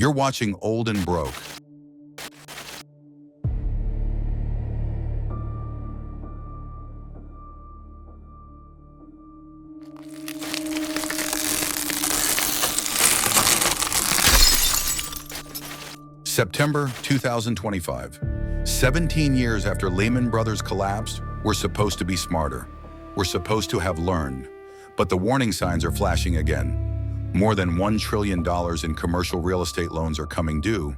You're watching Old and Broke. September 2025. 17 years after Lehman Brothers collapsed, we're supposed to be smarter. We're supposed to have learned. But the warning signs are flashing again. More than $1 trillion in commercial real estate loans are coming due.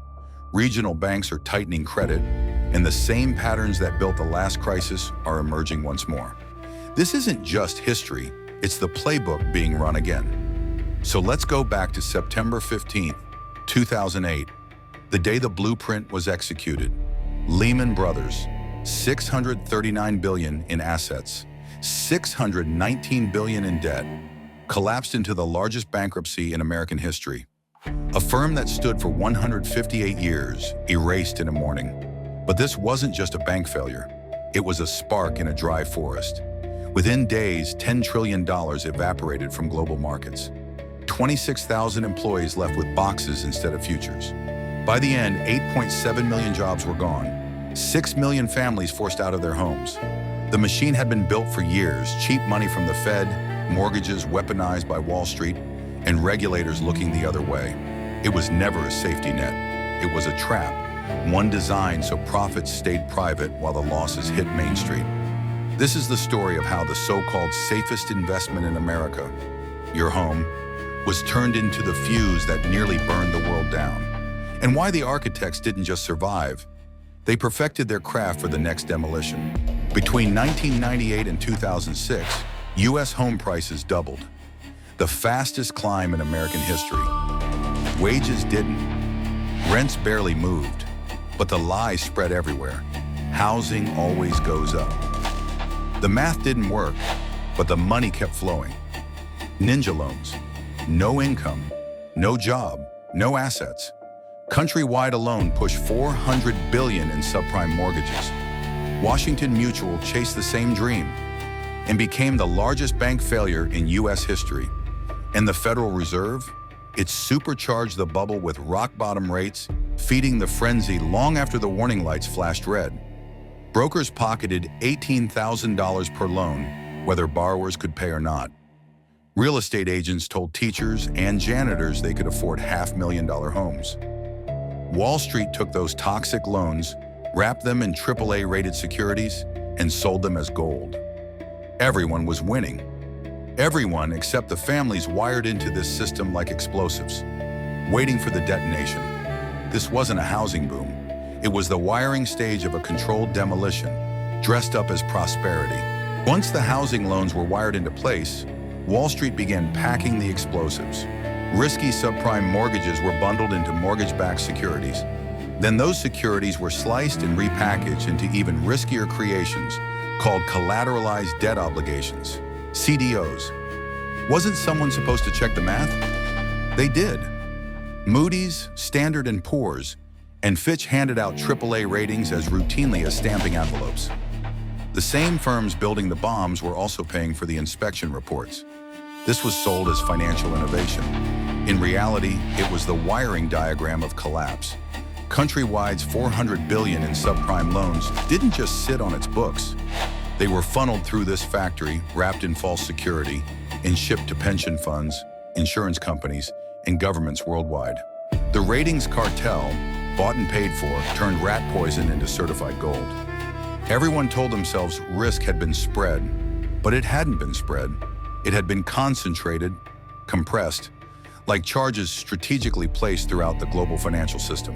Regional banks are tightening credit, and the same patterns that built the last crisis are emerging once more. This isn't just history, it's the playbook being run again. So let's go back to September 15th, 2008. The day the blueprint was executed. Lehman Brothers, $639 billion in assets, $619 billion in debt, collapsed into the largest bankruptcy in American history. A firm that stood for 158 years, erased in a morning. But this wasn't just a bank failure. It was a spark in a dry forest. Within days, $10 trillion evaporated from global markets. 26,000 employees left with boxes instead of futures. By the end, 8.7 million jobs were gone. 6 million families forced out of their homes. The machine had been built for years, cheap money from the Fed, mortgages weaponized by Wall Street, and regulators looking the other way. It was never a safety net. It was a trap, one designed so profits stayed private while the losses hit Main Street. This is the story of how the so-called safest investment in America, your home, was turned into the fuse that nearly burned the world down. And why the architects didn't just survive. They perfected their craft for the next demolition. Between 1998 and 2006, U.S. home prices doubled. The fastest climb in American history. Wages didn't. Rents barely moved. But the lie spread everywhere. Housing always goes up. The math didn't work, but the money kept flowing. Ninja loans. No income, no job, no assets. Countrywide alone pushed $400 billion in subprime mortgages. Washington Mutual chased the same dream and became the largest bank failure in U.S. history. And the Federal Reserve? It supercharged the bubble with rock-bottom rates, feeding the frenzy long after the warning lights flashed red. Brokers pocketed $18,000 per loan, whether borrowers could pay or not. Real estate agents told teachers and janitors they could afford $500,000 homes. Wall Street took those toxic loans, wrapped them in AAA-rated securities, and sold them as gold. Everyone was winning. Everyone except the families wired into this system like explosives, waiting for the detonation. This wasn't a housing boom. It was the wiring stage of a controlled demolition, dressed up as prosperity. Once the housing loans were wired into place, Wall Street began packing the explosives. Risky subprime mortgages were bundled into mortgage-backed securities. Then those securities were sliced and repackaged into even riskier creations called collateralized debt obligations, CDOs. Wasn't someone supposed to check the math? They did. Moody's, Standard & Poor's, and Fitch handed out AAA ratings as routinely as stamping envelopes. The same firms building the bombs were also paying for the inspection reports. This was sold as financial innovation. In reality, it was the wiring diagram of collapse. Countrywide's $400 billion in subprime loans didn't just sit on its books. They were funneled through this factory, wrapped in false security, and shipped to pension funds, insurance companies, and governments worldwide. The ratings cartel, bought and paid for, turned rat poison into certified gold. Everyone told themselves risk had been spread, but it hadn't been spread. It had been concentrated, compressed, like charges strategically placed throughout the global financial system.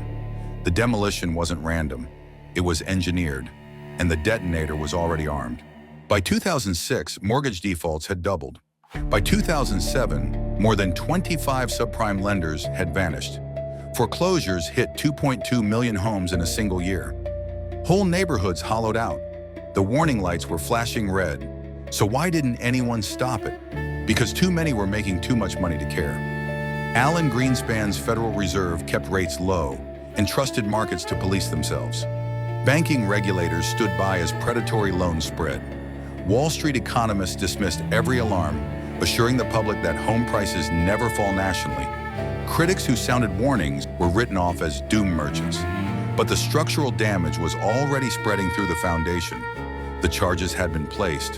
The demolition wasn't random. It was engineered, and the detonator was already armed. By 2006, mortgage defaults had doubled. By 2007, more than 25 subprime lenders had vanished. Foreclosures hit 2.2 million homes in a single year. Whole neighborhoods hollowed out. The warning lights were flashing red. So why didn't anyone stop it? Because too many were making too much money to care. Alan Greenspan's Federal Reserve kept rates low and trusted markets to police themselves. Banking regulators stood by as predatory loans spread. Wall Street economists dismissed every alarm, assuring the public that home prices never fall nationally. Critics who sounded warnings were written off as doom merchants. But the structural damage was already spreading through the foundation. The charges had been placed.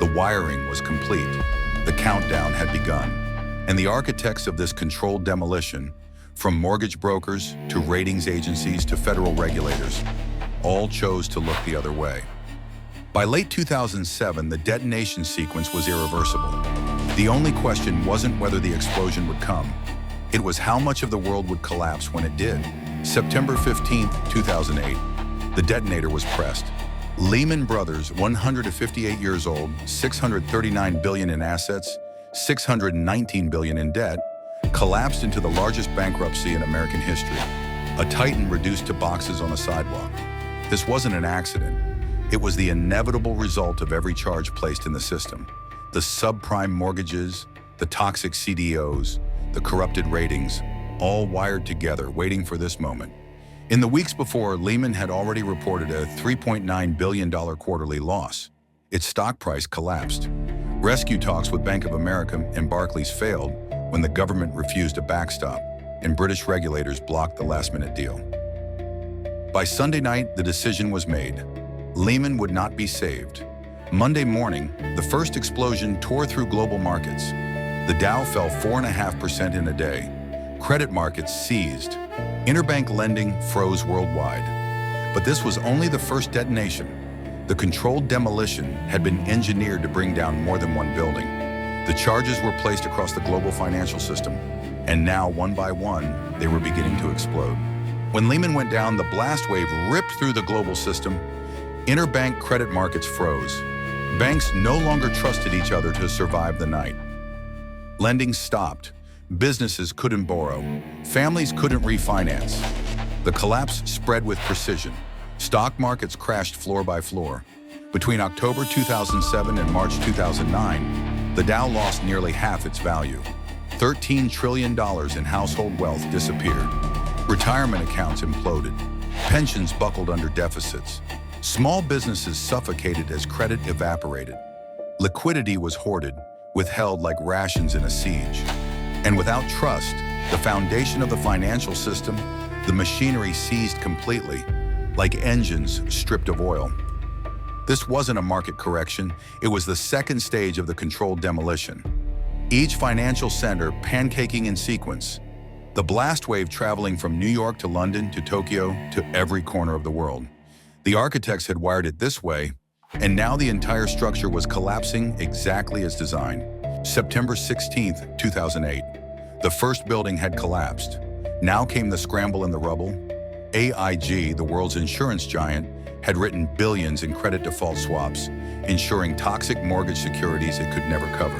The wiring was complete. The countdown had begun. And the architects of this controlled demolition, from mortgage brokers to ratings agencies to federal regulators, all chose to look the other way. By late 2007, the detonation sequence was irreversible. The only question wasn't whether the explosion would come. It was how much of the world would collapse when it did. September 15, 2008, the detonator was pressed. Lehman Brothers, 158 years old, $639 billion in assets, $619 billion in debt, collapsed into the largest bankruptcy in American history. A titan reduced to boxes on a sidewalk. This wasn't an accident. It was the inevitable result of every charge placed in the system. The subprime mortgages, the toxic CDOs, the corrupted ratings, all wired together, waiting for this moment. In the weeks before, Lehman had already reported a $3.9 billion quarterly loss. Its stock price collapsed. Rescue talks with Bank of America and Barclays failed when the government refused a backstop, and British regulators blocked the last-minute deal. By Sunday night, the decision was made. Lehman would not be saved. Monday morning, the first explosion tore through global markets. The Dow fell 4.5% in a day. Credit markets seized. Interbank lending froze worldwide. But this was only the first detonation. The controlled demolition had been engineered to bring down more than one building. The charges were placed across the global financial system, and now, one by one, they were beginning to explode. When Lehman went down, the blast wave ripped through the global system. Interbank credit markets froze. Banks no longer trusted each other to survive the night. Lending stopped. Businesses couldn't borrow. Families couldn't refinance. The collapse spread with precision. Stock markets crashed floor by floor. Between October 2007 and March 2009, the Dow lost nearly half its value. $13 trillion in household wealth disappeared. Retirement accounts imploded. Pensions buckled under deficits. Small businesses suffocated as credit evaporated. Liquidity was hoarded, withheld like rations in a siege. And without trust, the foundation of the financial system, the machinery seized completely, like engines stripped of oil. This wasn't a market correction, it was the second stage of the controlled demolition. Each financial center pancaking in sequence, the blast wave traveling from New York to London to Tokyo to every corner of the world. The architects had wired it this way, and now the entire structure was collapsing exactly as designed. September 16, 2008. The first building had collapsed. Now came the scramble in the rubble. AIG, the world's insurance giant, had written billions in credit default swaps, ensuring toxic mortgage securities it could never cover.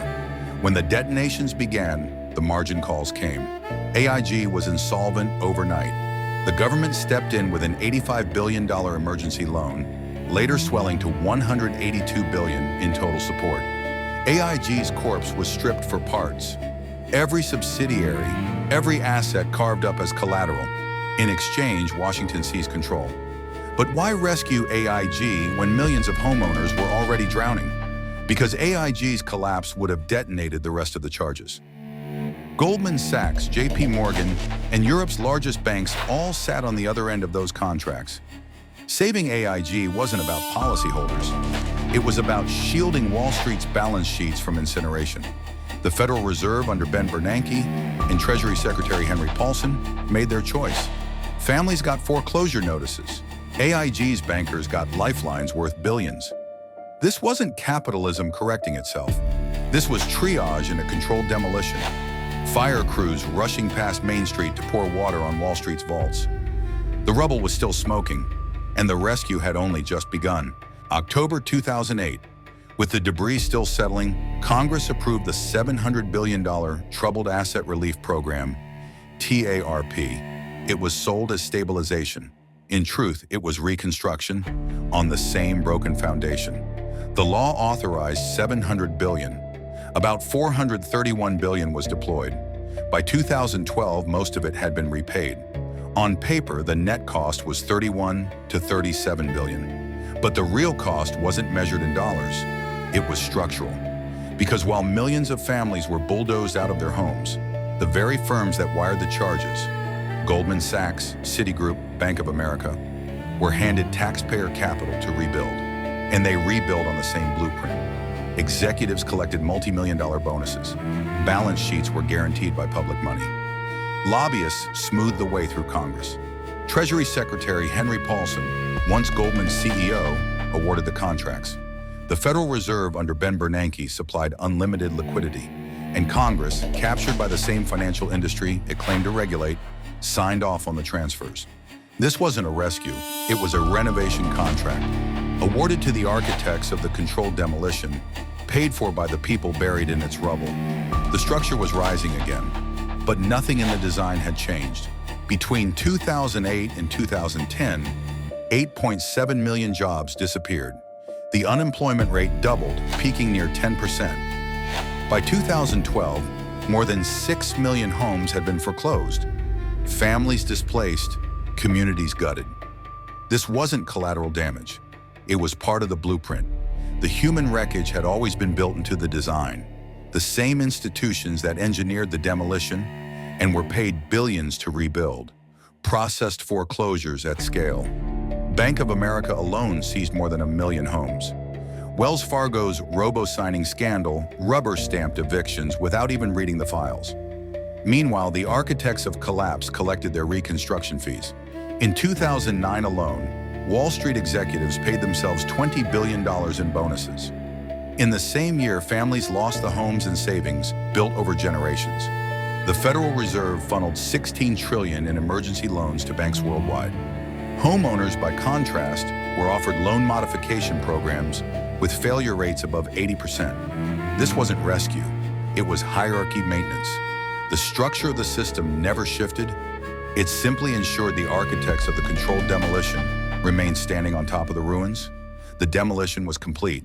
When the detonations began, the margin calls came. AIG was insolvent overnight. The government stepped in with an $85 billion emergency loan, later swelling to $182 billion in total support. AIG's corpse was stripped for parts. Every subsidiary, every asset carved up as collateral. In exchange, Washington seized control. But why rescue AIG when millions of homeowners were already drowning? Because AIG's collapse would have detonated the rest of the charges. Goldman Sachs, JP Morgan, and Europe's largest banks all sat on the other end of those contracts. Saving AIG wasn't about policyholders. It was about shielding Wall Street's balance sheets from incineration. The Federal Reserve under Ben Bernanke and Treasury Secretary Henry Paulson made their choice. Families got foreclosure notices. AIG's bankers got lifelines worth billions. This wasn't capitalism correcting itself. This was triage in a controlled demolition. Fire crews rushing past Main Street to pour water on Wall Street's vaults. The rubble was still smoking, and the rescue had only just begun. October 2008. With the debris still settling, Congress approved the $700 billion Troubled Asset Relief Program, TARP. It was sold as stabilization. In truth, it was reconstruction on the same broken foundation. The law authorized $700 billion. About $431 billion was deployed. By 2012, most of it had been repaid. On paper, the net cost was $31 to $37 billion. But the real cost wasn't measured in dollars. It was structural. Because while millions of families were bulldozed out of their homes, The very firms that wired the charges, Goldman Sachs, Citigroup, Bank of America, were handed taxpayer capital to rebuild, and they rebuilt on the same blueprint. Executives collected multi-million-dollar bonuses. Balance sheets were guaranteed by public money. Lobbyists smoothed the way through Congress. Treasury Secretary Henry Paulson, once Goldman's CEO, awarded the contracts. The Federal Reserve under Ben Bernanke supplied unlimited liquidity, and Congress, captured by the same financial industry it claimed to regulate, signed off on the transfers. This wasn't a rescue, it was a renovation contract, awarded to the architects of the controlled demolition, paid for by the people buried in its rubble. The structure was rising again, but nothing in the design had changed. Between 2008 and 2010, 8.7 million jobs disappeared. The unemployment rate doubled, peaking near 10%. By 2012, more than 6 million homes had been foreclosed. Families displaced, communities gutted. This wasn't collateral damage. It was part of the blueprint. The human wreckage had always been built into the design. The same institutions that engineered the demolition and were paid billions to rebuild, processed foreclosures at scale. Bank of America alone seized more than 1 million homes. Wells Fargo's robo-signing scandal rubber-stamped evictions without even reading the files. Meanwhile, the architects of collapse collected their reconstruction fees. In 2009 alone, Wall Street executives paid themselves $20 billion in bonuses. In the same year, families lost the homes and savings built over generations. The Federal Reserve funneled $16 trillion in emergency loans to banks worldwide. Homeowners, by contrast, were offered loan modification programs with failure rates above 80%. This wasn't rescue, it was hierarchy maintenance. The structure of the system never shifted. It simply ensured the architects of the controlled demolition remained standing on top of the ruins. The demolition was complete,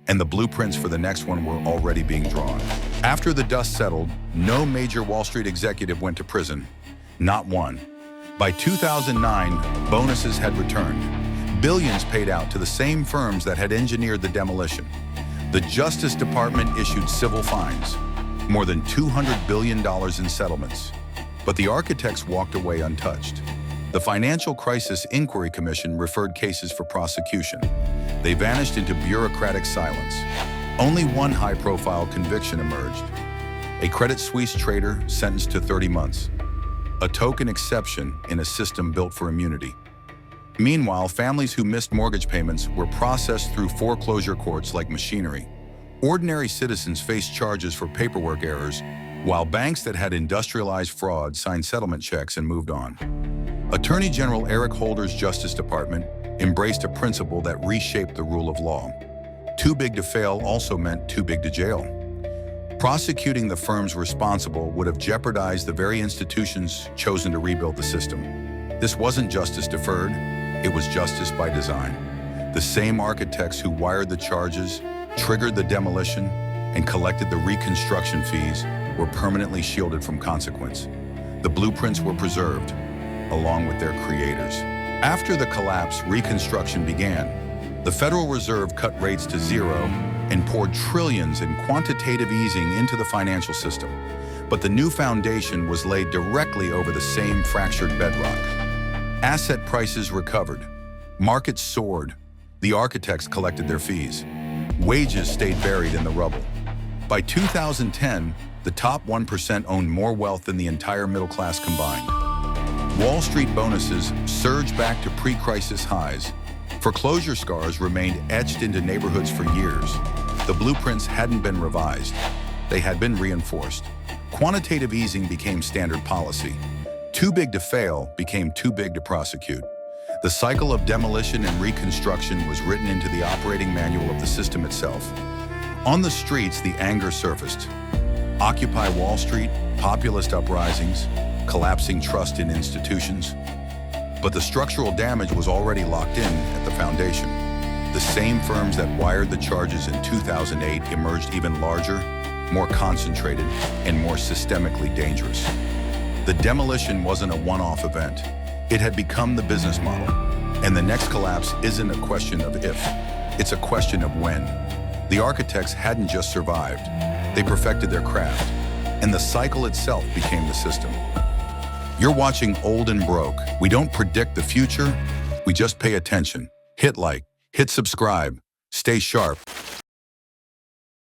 and the blueprints for the next one were already being drawn. After the dust settled, no major Wall Street executive went to prison, not one. By 2009, bonuses had returned. Billions paid out to the same firms that had engineered the demolition. The Justice Department issued civil fines, more than $200 billion in settlements. But the architects walked away untouched. The Financial Crisis Inquiry Commission referred cases for prosecution. They vanished into bureaucratic silence. Only one high-profile conviction emerged. A Credit Suisse trader sentenced to 30 months. A token exception in a system built for immunity. Meanwhile, families who missed mortgage payments were processed through foreclosure courts like machinery. Ordinary citizens faced charges for paperwork errors, while banks that had industrialized fraud signed settlement checks and moved on. Attorney General Eric Holder's Justice Department embraced a principle that reshaped the rule of law. Too big to fail also meant too big to jail. Prosecuting the firms responsible would have jeopardized the very institutions chosen to rebuild the system. This wasn't justice deferred, it was justice by design. The same architects who wired the charges, triggered the demolition, and collected the reconstruction fees were permanently shielded from consequence. The blueprints were preserved, along with their creators. After the collapse, reconstruction began. The Federal Reserve cut rates to zero and poured trillions in quantitative easing into the financial system. But the new foundation was laid directly over the same fractured bedrock. Asset prices recovered. Markets soared. The architects collected their fees. Wages stayed buried in the rubble. By 2010, the top 1% owned more wealth than the entire middle class combined. Wall Street bonuses surged back to pre-crisis highs. Foreclosure scars remained etched into neighborhoods for years. The blueprints hadn't been revised. They had been reinforced. Quantitative easing became standard policy. Too big to fail became too big to prosecute. The cycle of demolition and reconstruction was written into the operating manual of the system itself. On the streets, the anger surfaced. Occupy Wall Street, populist uprisings, collapsing trust in institutions. But the structural damage was already locked in at the foundation. The same firms that wired the charges in 2008 emerged even larger, more concentrated, and more systemically dangerous. The demolition wasn't a one-off event. It had become the business model. And the next collapse isn't a question of if, it's a question of when. The architects hadn't just survived, they perfected their craft. and the cycle itself became the system. You're watching Old and Broke. We don't predict the future, we just pay attention. Hit like, hit subscribe, stay sharp,